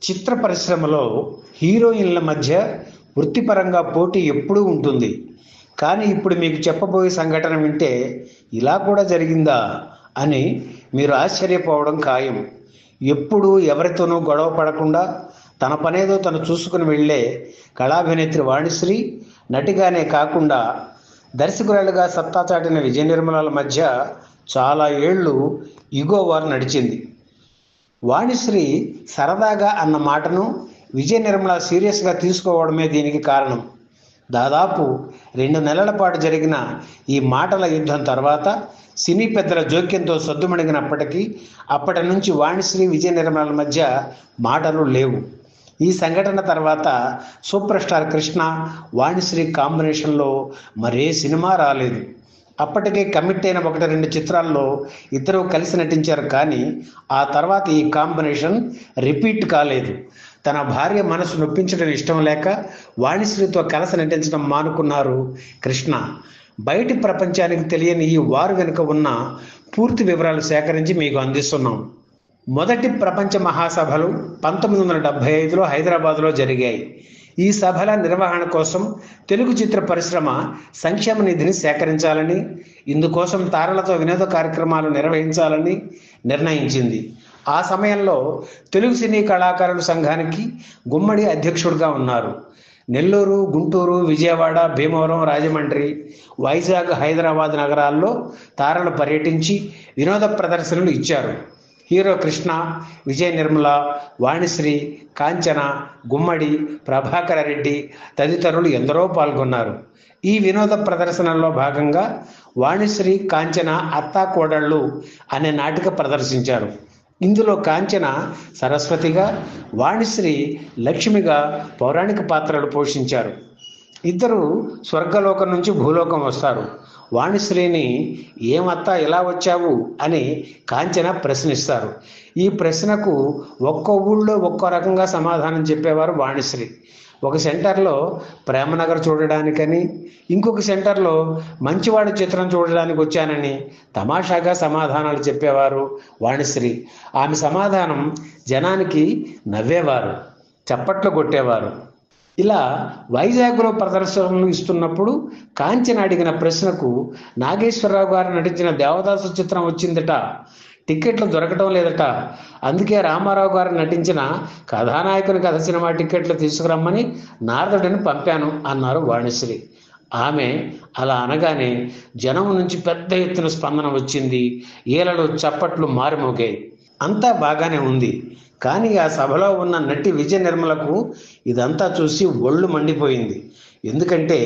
చిత్ర పరిశ్రమలో హీరోయిన్ల మధ్య వృత్తిపరంగా పోటీ ఎప్పుడూ ఉంటుంది. కానీ ఇప్పుడు మీకు చెప్పబోయే సంఘటన వింటే ఇలా కూడా జరిగిందా అని మీరు ఆశ్చర్యపోవడం ఖాయం. ఎప్పుడూ ఎవరితోనూ గొడవ పడకుండా తన పనేదో తను చూసుకుని వెళ్ళే కళాభినేత్రి వాణిశ్రీ నటిగానే కాకుండా దర్శకురాలుగా సత్తా చాటిన విజయ నిర్మలల మధ్య చాలా ఏళ్ళు ఇగో వార్ నడిచింది. వాణిశ్రీ సరదాగా అన్న మాటను విజయ నిర్మల సీరియస్గా తీసుకోవడమే దీనికి కారణం. దాదాపు 2 నెలల పాటు జరిగిన ఈ మాటల యుద్ధం తర్వాత సినీ పెద్దల జోక్యంతో సద్దుమణిగినప్పటికీ అప్పటి నుంచి వాణిశ్రీ విజయ నిర్మలల మధ్య మాటలు లేవు. ఈ సంఘటన తర్వాత సూపర్ స్టార్ కృష్ణ వాణిశ్రీ కాంబినేషన్లో మరే సినిమా రాలేదు. అప్పటికే కమిట్ అయిన 1-2 చిత్రాల్లో ఇద్దరూ కలిసి నటించారు. కానీ ఆ తర్వాత ఈ కాంబినేషన్ రిపీట్ కాలేదు. తన భార్య మనసు నొప్పించడం ఇష్టం లేక వాణిశ్రీతో కలిసి నటించడం మానుకున్నారు కృష్ణ. బయటి ప్రపంచానికి తెలియని ఈ వారు వెనుక ఉన్న పూర్తి వివరాలు సేకరించి మీకు అందిస్తున్నాం. మొదటి ప్రపంచ మహాసభలు 1975లో హైదరాబాద్లో జరిగాయి. ఈ సభల నిర్వహణ కోసం తెలుగు చిత్ర పరిశ్రమ సంక్షేమ నిధిని సేకరించాలని, ఇందుకోసం తారలతో వినోద కార్యక్రమాలు నిర్వహించాలని నిర్ణయించింది. ఆ సమయంలో తెలుగు సినీ కళాకారుల సంఘానికి గుమ్మడి అధ్యక్షుడిగా ఉన్నారు. నెల్లూరు, గుంటూరు, విజయవాడ, భీమవరం, రాజమండ్రి, వైజాగ్, హైదరాబాద్ నగరాల్లో తారలు పర్యటించి వినోద ప్రదర్శనలు ఇచ్చారు. హీరో కృష్ణ, విజయ నిర్మల, వాణిశ్రీ, కాంచన, గుమ్మడి, ప్రభాకర రెడ్డి తదితరులు ఎందరో పాల్గొన్నారు. ఈ వినోద ప్రదర్శనలో భాగంగా వాణిశ్రీ, కాంచన అత్తా కోడళ్ళు అనే నాటిక ప్రదర్శించారు. ఇందులో కాంచన సరస్వతిగా, వాణిశ్రీ లక్ష్మిగా పౌరాణిక పాత్రలు పోషించారు. ఇద్దరు స్వర్గలోకం నుంచి భూలోకం వస్తారు. వాణిశ్రీని ఏమత్తా ఇలా వచ్చావు అని కాంచన ప్రశ్నిస్తారు. ఈ ప్రశ్నకు ఒక్కో ఊళ్ళో ఒక్కో రకంగా సమాధానం చెప్పేవారు వాణిశ్రీ. ఒక సెంటర్లో ప్రేమనగర్ చూడడానికని, ఇంకొక సెంటర్లో మంచివాడి చిత్రం చూడడానికి వచ్చానని తమాషాగా సమాధానాలు చెప్పేవారు వాణిశ్రీ. ఆమె సమాధానం జనానికి నవ్వేవారు, చప్పట్లు కొట్టేవారు. ఇలా వైజాగ్లో ప్రదర్శనలు ఇస్తున్నప్పుడు కాంచన అడిగిన ప్రశ్నకు నాగేశ్వరరావు గారు నటించిన దేవదాసు చిత్రం వచ్చిందట, టిక్కెట్లు దొరకటం లేదట, అందుకే రామారావు గారు నటించిన కథానాయకుని కథ సినిమా టిక్కెట్లు తీసుకురమ్మని నారదుడిని పంపాను అన్నారు వాణిశ్రీ. ఆమె అలా అనగానే జనం నుంచి పెద్ద ఎత్తున స్పందన వచ్చింది. ఈలలు, చప్పట్లు మారుమోగాయి. అంతా బాగానే ఉంది. కానీ ఆ సభలో ఉన్న నటి విజయ నిర్మలకు ఇదంతా చూసి ఒళ్ళు మండిపోయింది. ఎందుకంటే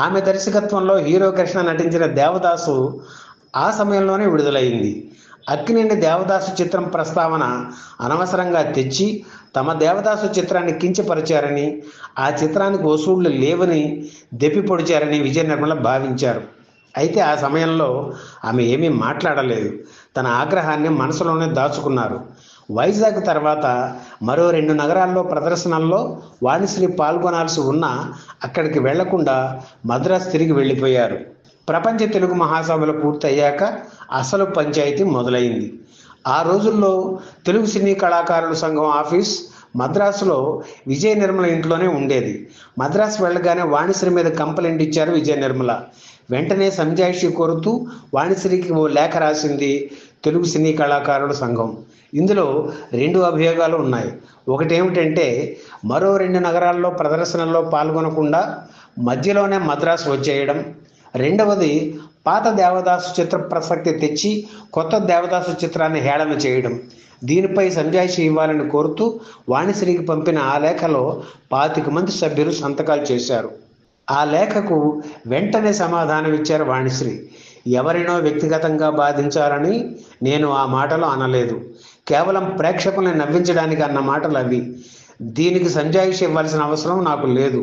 ఆమె దర్శకత్వంలో హీరో కృష్ణ నటించిన దేవదాసు ఆ సమయంలోనే విడుదలైంది. అక్కినేని దేవదాసు చిత్రం ప్రస్తావన అనవసరంగా తెచ్చి తమ దేవదాసు చిత్రాన్ని కించపరిచారని, ఆ చిత్రానికి వసూళ్లు లేవని దెప్పి పొడిచారని విజయ నిర్మల భావించారు. అయితే ఆ సమయంలో ఆమె ఏమీ మాట్లాడలేదు. తన ఆగ్రహాన్ని మనసులోనే దాచుకున్నారు. వైజాగ్ తర్వాత మరో 2 నగరాల్లో ప్రదర్శనల్లో వాణిశ్రీ పాల్గొనాల్సి ఉన్నా అక్కడికి వెళ్లకుండా మద్రాసు తిరిగి వెళ్ళిపోయారు. ప్రపంచ తెలుగు మహాసభలు పూర్తయ్యాక అసలు పంచాయతీ మొదలైంది. ఆ రోజుల్లో తెలుగు సినీ కళాకారుల సంఘం ఆఫీస్ మద్రాసులో విజయ నిర్మల ఇంట్లోనే ఉండేది. మద్రాసు వెళ్ళగానే వాణిశ్రీ మీద కంప్లైంట్ ఇచ్చారు విజయ నిర్మల. వెంటనే సంజాయిషి కోరుతూ వాణిశ్రీకి ఓ లేఖ రాసింది తెలుగు సినీ కళాకారుల సంఘం. ఇందులో 2 అభియోగాలు ఉన్నాయి. ఒకటేమిటంటే మరో 2 నగరాల్లో ప్రదర్శనల్లో పాల్గొనకుండా మధ్యలోనే మద్రాసు వచ్చేయడం. రెండవది పాత దేవదాసు చిత్ర ప్రసక్తి తెచ్చి కొత్త దేవదాసు చిత్రాన్ని హేళన చేయడం. దీనిపై సంజాయిషి ఇవ్వాలని కోరుతూ వాణిశ్రీకి పంపిన ఆ లేఖలో 25 మంది సభ్యులు సంతకాలు చేశారు. ఆ లేఖకు వెంటనే సమాధానం ఇచ్చారు వాణిశ్రీ. ఎవరినో వ్యక్తిగతంగా బాధించాలని నేను ఆ మాటలు అనలేదు. కేవలం ప్రేక్షకుల్ని నవ్వించడానికి అన్న మాటలు అవి. దీనికి సంజాయిషి ఇవ్వాల్సిన అవసరం నాకు లేదు.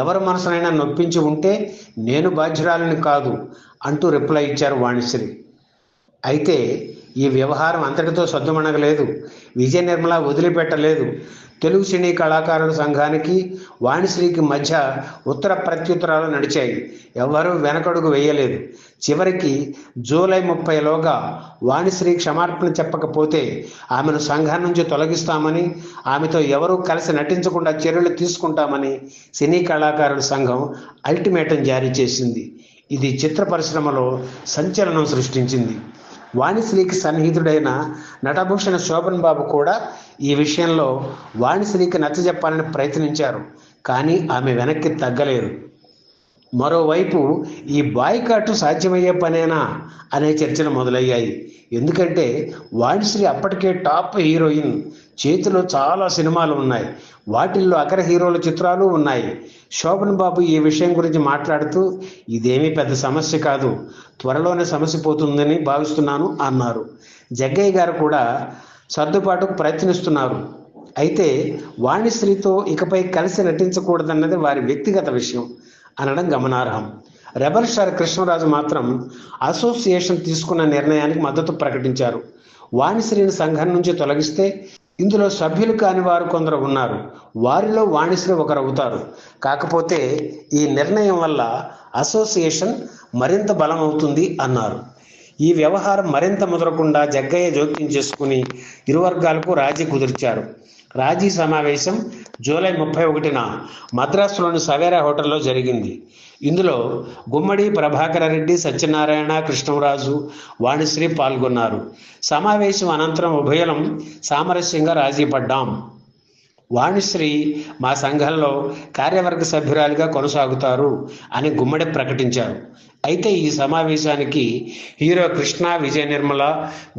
ఎవరి మనసునైనా నొప్పించి ఉంటే నేను బాధ్యురాలని కాదు అంటూ రిప్లై ఇచ్చారు వాణిశ్రీ. అయితే ఈ వ్యవహారం అంతటితో సద్దుమణగలేదు. విజయ నిర్మల వదిలిపెట్టలేదు. తెలుగు సినీ కళాకారుల సంఘానికి వాణిశ్రీకి మధ్య ఉత్తర ప్రత్యుత్తరాలు నడిచాయి. ఎవరూ వెనకడుగు వేయలేదు. చివరికి జూలై 30లోగా వాణిశ్రీ క్షమార్పణ చెప్పకపోతే ఆమెను సంఘం నుంచి తొలగిస్తామని, ఆమెతో ఎవరూ కలిసి నటించకుండా చర్యలు తీసుకుంటామని సినీ కళాకారుల సంఘం అల్టిమేటం జారీ చేసింది. ఇది చిత్ర పరిశ్రమలో సంచలనం సృష్టించింది. వాణిశ్రీకి సన్నిహితుడైన నటభూషణ శోభన్ బాబు కూడా ఈ విషయంలో వాణిశ్రీకి నచ్చజెప్పాలని ప్రయత్నించారు. కానీ ఆమె వెనక్కి తగ్గలేదు. మరోవైపు ఈ బాయ్కాట్ సాధ్యమయ్యే పనేనా అనే చర్చలు మొదలయ్యాయి. ఎందుకంటే వాణిశ్రీ అప్పటికే టాప్ హీరోయిన్, చేతిలో చాలా సినిమాలు ఉన్నాయి, వాటిల్లో అగ్ర హీరోల చిత్రాలు ఉన్నాయి. శోభన్ బాబు ఈ విషయం గురించి మాట్లాడుతూ ఇదేమీ పెద్ద సమస్య కాదు, త్వరలోనే సమస్య పోతుందని భావిస్తున్నాను అన్నారు. జగ్గయ్య గారు కూడా సర్దుబాటుకు ప్రయత్నిస్తున్నారు. అయితే వాణిశ్రీతో ఇకపై కలిసి నటించకూడదన్నది వారి వ్యక్తిగత విషయం అనడం గమనార్హం. రెబల్ స్టార్ కృష్ణరాజు మాత్రం అసోసియేషన్ తీసుకున్న నిర్ణయానికి మద్దతు ప్రకటించారు. వాణిశ్రీని సంఘం నుంచి తొలగిస్తే ఇందులో సభ్యులు కాని వారు కొందరు ఉన్నారు, వారిలో వాణిశ్రీ ఒకరు అవుతారు. కాకపోతే ఈ నిర్ణయం వల్ల అసోసియేషన్ మరింత బలమవుతుంది అన్నారు. ఈ వ్యవహారం మరింత ముదరకుండా జగ్గయ్య జోక్యం చేసుకుని ఇరు వర్గాలకు రాజీ కుదిర్చారు. రాజీ సమావేశం జూలై 31న మద్రాసులోని సవేరా హోటల్లో జరిగింది. ఇందులో గుమ్మడి ప్రభాకర రెడ్డి, సత్యనారాయణ, కృష్ణరాజు, వాణిశ్రీ పాల్గొన్నారు. సమావేశం అనంతరం ఉభయలం సామరస్యంగా రాజీ పడ్డాం. వాణిశ్రీ మా సంఘంలో కార్యవర్గ సభ్యురాలిగా కొనసాగుతారు అని గుమ్మడి ప్రకటించారు. అయితే ఈ సమావేశానికి హీరో కృష్ణ, విజయ నిర్మల,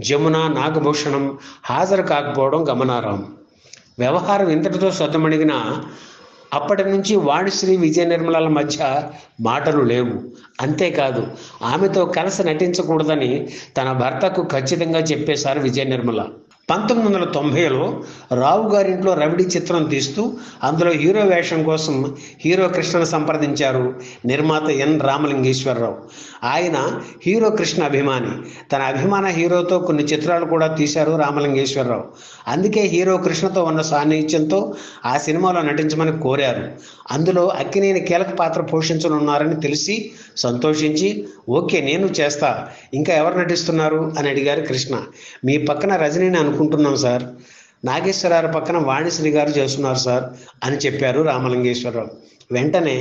జమున, నాగభూషణం హాజరు కాకపోవడం గమనార్హం. వ్యవహారం ఇంతటితో సద్దుమణిగిన అప్పటి నుంచి వాణిశ్రీ, విజయ నిర్మలల మధ్య మాటలు లేవు. అంతేకాదు ఆమెతో కలిసి నటించకూడదని తన భర్తకు ఖచ్చితంగా చెప్పేశారు విజయ నిర్మల. 1990లో రావు గారింట్లో రవిడి చిత్రం తీస్తూ అందులో హీరో వేషం కోసం హీరో కృష్ణను సంప్రదించారు నిర్మాత ఎన్ రామలింగేశ్వరరావు. ఆయన హీరో కృష్ణ అభిమాని. తన అభిమాన హీరోతో కొన్ని చిత్రాలు కూడా తీశారు రామలింగేశ్వరరావు. అందుకే హీరో కృష్ణతో ఉన్న సాన్నిహిత్యంతో ఆ సినిమాలో నటించమని కోరారు. అందులో అక్కినేని కీలక పాత్ర పోషించనున్నారని తెలిసి సంతోషించి ఓకే నేను చేస్తా, ఇంకా ఎవరు నటిస్తున్నారు అని అడిగారు కృష్ణ. మీ పక్కన రజనీని అనుకుంటున్నాం సార్, నాగేశ్వరరావు పక్కన వాణిశ్రీ గారు చేస్తున్నారు సార్ అని చెప్పారు రామలింగేశ్వరరావు. వెంటనే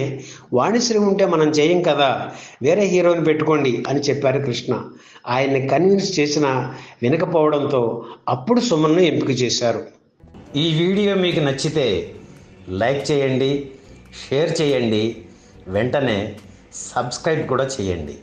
వాణిశ్రీ ఉంటే మనం చేయం కదా, వేరే హీరోని పెట్టుకోండి అని చెప్పారు కృష్ణ. ఆయన్ని కన్విన్స్ చేసినా వినకపోవడంతో అప్పుడు సుమన్ను ఎంపిక చేశారు. ఈ వీడియో మీకు నచ్చితే లైక్ చేయండి, షేర్ చేయండి, వెంటనే సబ్స్క్రైబ్ కూడా చేయండి.